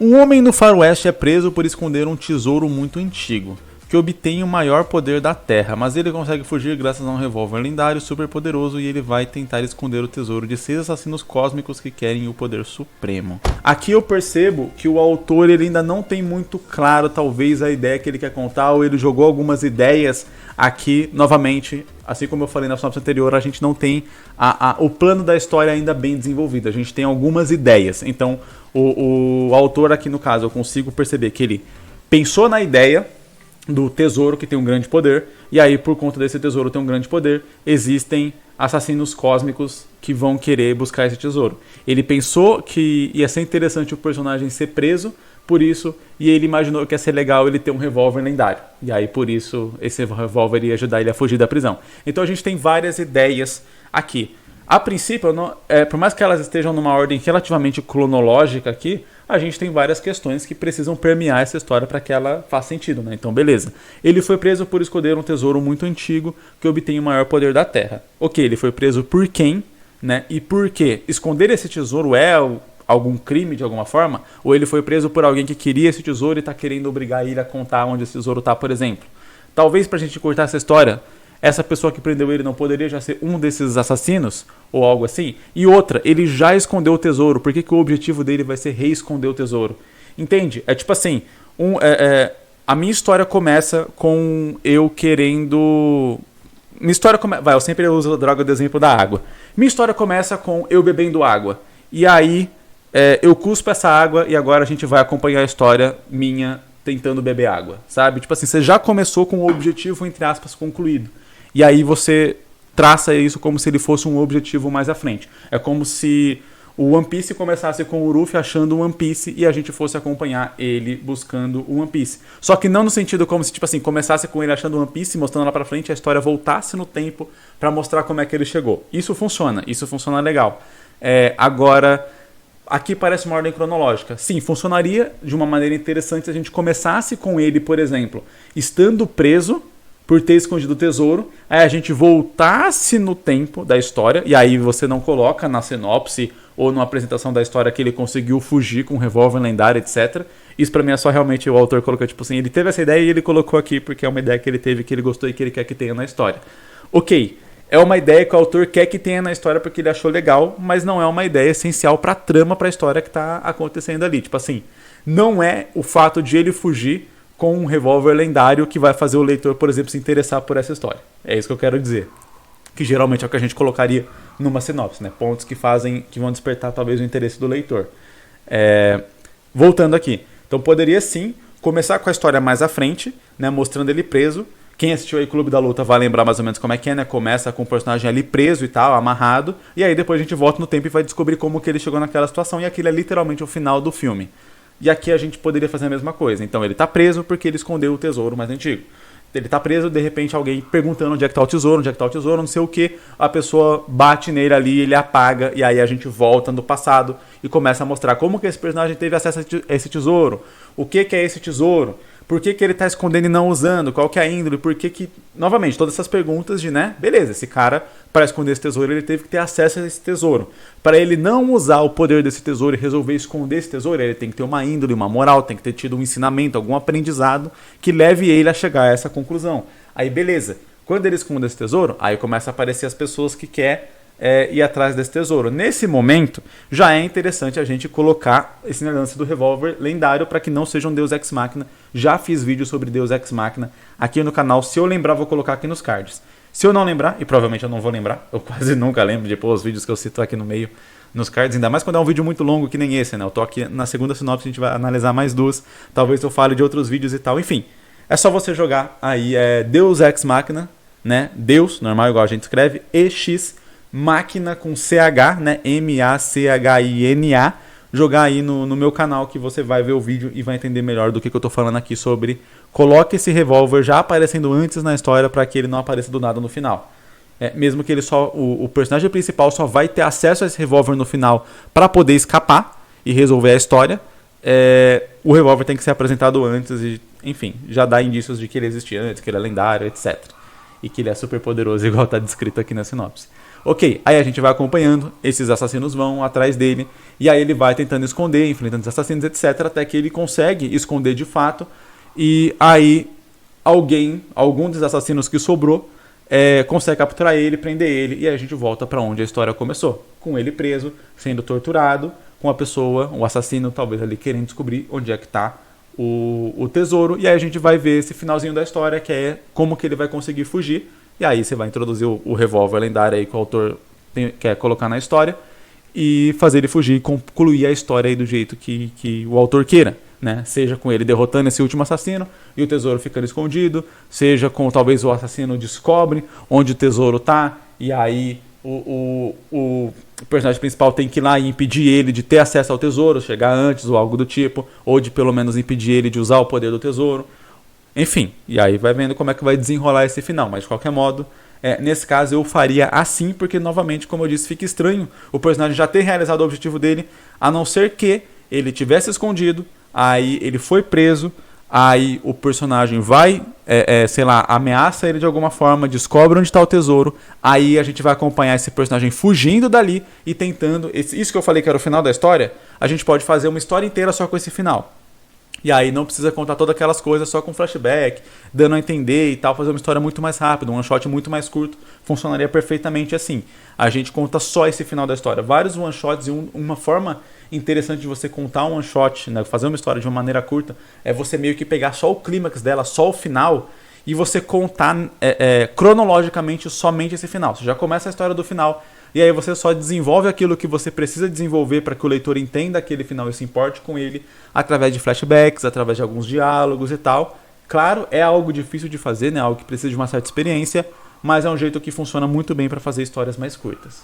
Um homem no faroeste é preso por esconder um tesouro muito antigo, que obtém o maior poder da Terra, mas ele consegue fugir graças a um revólver lendário super poderoso e ele vai tentar esconder o tesouro de 6 assassinos cósmicos que querem o poder supremo. Aqui eu percebo que o autor ele ainda não tem muito claro talvez a ideia que ele quer contar, ou ele jogou algumas ideias aqui, novamente, assim como eu falei na sinopse anterior, a gente não tem o plano da história ainda bem desenvolvido, a gente tem algumas ideias, então o autor aqui no caso eu consigo perceber que ele pensou na ideia do tesouro que tem um grande poder, e aí por conta desse tesouro ter um grande poder, existem assassinos cósmicos que vão querer buscar esse tesouro. Ele pensou que ia ser interessante o personagem ser preso, por isso, e ele imaginou que ia ser legal ele ter um revólver lendário. E aí por isso esse revólver ia ajudar ele a fugir da prisão. Então a gente tem várias ideias aqui. A princípio, por mais que elas estejam numa ordem relativamente cronológica aqui, a gente tem várias questões que precisam permear essa história para que ela faça sentido, né? Então, beleza. Ele foi preso por esconder um tesouro muito antigo que obtém o maior poder da Terra. Ok, ele foi preso por quem, né? E por quê? Esconder esse tesouro é algum crime de alguma forma? Ou ele foi preso por alguém que queria esse tesouro e está querendo obrigar ele a contar onde esse tesouro está, por exemplo? Talvez para a gente cortar essa história, essa pessoa que prendeu ele não poderia já ser um desses assassinos? Ou algo assim? E outra, ele já escondeu o tesouro. Por que o objetivo dele vai ser reesconder o tesouro? Entende? É tipo assim, a minha história começa com eu querendo... eu sempre uso a droga do exemplo da água. Minha história começa com eu bebendo água. E aí, eu cuspo essa água e agora a gente vai acompanhar a história minha tentando beber água. Sabe? Tipo assim, você já começou com o objetivo, entre aspas, concluído. E aí você traça isso como se ele fosse um objetivo mais à frente. É como se o One Piece começasse com o Luffy achando o One Piece e a gente fosse acompanhar ele buscando o One Piece. Só que não no sentido como se, tipo assim, começasse com ele achando o One Piece, mostrando lá pra frente, a história voltasse no tempo pra mostrar como é que ele chegou. Isso funciona legal. Agora, aqui parece uma ordem cronológica. Sim, funcionaria de uma maneira interessante se a gente começasse com ele, por exemplo, estando preso por ter escondido o tesouro, aí a gente voltasse no tempo da história, e aí você não coloca na sinopse ou na apresentação da história que ele conseguiu fugir com um revólver lendário, etc. Isso pra mim é só realmente o autor colocou, tipo assim, ele teve essa ideia e ele colocou aqui porque é uma ideia que ele teve, que ele gostou e que ele quer que tenha na história. Ok, é uma ideia que o autor quer que tenha na história porque ele achou legal, mas não é uma ideia essencial pra trama, pra história que tá acontecendo ali. Tipo assim, não é o fato de ele fugir com um revólver lendário que vai fazer o leitor, por exemplo, se interessar por essa história. É isso que eu quero dizer. Que geralmente é o que a gente colocaria numa sinopse, né? Pontos que vão despertar talvez o interesse do leitor. Voltando aqui. Então poderia sim começar com a história mais à frente, né? Mostrando ele preso. Quem assistiu aí Clube da Luta vai lembrar mais ou menos como é que é, né? Começa com o personagem ali preso e tal, amarrado. E aí depois a gente volta no tempo e vai descobrir como que ele chegou naquela situação. E aquilo é literalmente o final do filme. E aqui a gente poderia fazer a mesma coisa. Então ele tá preso porque ele escondeu o tesouro mais antigo. Ele tá preso, de repente alguém perguntando onde é que tá o tesouro, não sei o que. A pessoa bate nele ali, ele apaga. E aí a gente volta no passado e começa a mostrar como que esse personagem teve acesso a esse tesouro. O que é esse tesouro? Por que ele tá escondendo e não usando? Qual que é a índole? Por que... Novamente, todas essas perguntas de, né? Beleza, esse cara, para esconder esse tesouro, ele teve que ter acesso a esse tesouro. Para ele não usar o poder desse tesouro e resolver esconder esse tesouro, ele tem que ter uma índole, uma moral, tem que ter tido um ensinamento, algum aprendizado que leve ele a chegar a essa conclusão. Aí, beleza. Quando ele esconde esse tesouro, aí começa a aparecer as pessoas que querem ir atrás desse tesouro. Nesse momento, já é interessante a gente colocar esse lance do revólver lendário para que não seja um Deus Ex Machina. Já fiz vídeo sobre Deus Ex Machina aqui no canal. Se eu lembrar, vou colocar aqui nos cards. Se eu não lembrar, e provavelmente eu não vou lembrar, eu quase nunca lembro de pôr os vídeos que eu cito aqui no meio nos cards, ainda mais quando é um vídeo muito longo que nem esse, né? Eu tô aqui na segunda sinopse, a gente vai analisar mais duas. Talvez eu fale de outros vídeos e tal. Enfim, é só você jogar aí Deus Ex Machina, né? Deus, normal, igual a gente escreve, EX Máquina com CH, né? MACHINA. Jogar aí no meu canal que você vai ver o vídeo e vai entender melhor do que eu tô falando aqui sobre... Coloque esse revólver já aparecendo antes na história para que ele não apareça do nada no final. Mesmo que ele o personagem principal só vai ter acesso a esse revólver no final para poder escapar e resolver a história. O revólver tem que ser apresentado antes e, enfim, já dá indícios de que ele existia antes, que ele é lendário, etc. E que ele é super poderoso, igual está descrito aqui na sinopse. Ok, aí a gente vai acompanhando, esses assassinos vão atrás dele, e aí ele vai tentando esconder, enfrentando os assassinos, etc, até que ele consegue esconder de fato, e aí algum dos assassinos que sobrou, consegue capturar ele, prender ele, e aí a gente volta para onde a história começou, com ele preso, sendo torturado, com a pessoa, o assassino talvez ali querendo descobrir onde é que está o tesouro, e aí a gente vai ver esse finalzinho da história, que é como que ele vai conseguir fugir, e aí você vai introduzir o revólver lendário aí que o autor quer colocar na história, e fazer ele fugir e concluir a história aí do jeito que o autor queira, né? Seja com ele derrotando esse último assassino e o tesouro ficando escondido, seja com talvez o assassino descobre onde o tesouro tá, e aí o personagem principal tem que ir lá e impedir ele de ter acesso ao tesouro, chegar antes ou algo do tipo, ou de pelo menos impedir ele de usar o poder do tesouro. Enfim, e aí vai vendo como é que vai desenrolar esse final, mas de qualquer modo, nesse caso eu faria assim, porque novamente, como eu disse, fica estranho o personagem já ter realizado o objetivo dele, a não ser que ele tivesse escondido, aí ele foi preso, aí o personagem vai, sei lá, ameaça ele de alguma forma, descobre onde está o tesouro, aí a gente vai acompanhar esse personagem fugindo dali e tentando, isso que eu falei que era o final da história, a gente pode fazer uma história inteira só com esse final. E aí não precisa contar todas aquelas coisas só com flashback, dando a entender e tal, fazer uma história muito mais rápida, um one shot muito mais curto, funcionaria perfeitamente assim. A gente conta só esse final da história. Vários one shots e uma forma interessante de você contar um one shot, né, fazer uma história de uma maneira curta, é você meio que pegar só o clímax dela, só o final, e você contar cronologicamente somente esse final. Você já começa a história do final, e aí você só desenvolve aquilo que você precisa desenvolver para que o leitor entenda aquele final e se importe com ele, através de flashbacks, através de alguns diálogos e tal. Claro, é algo difícil de fazer, né? Algo que precisa de uma certa experiência, mas é um jeito que funciona muito bem para fazer histórias mais curtas.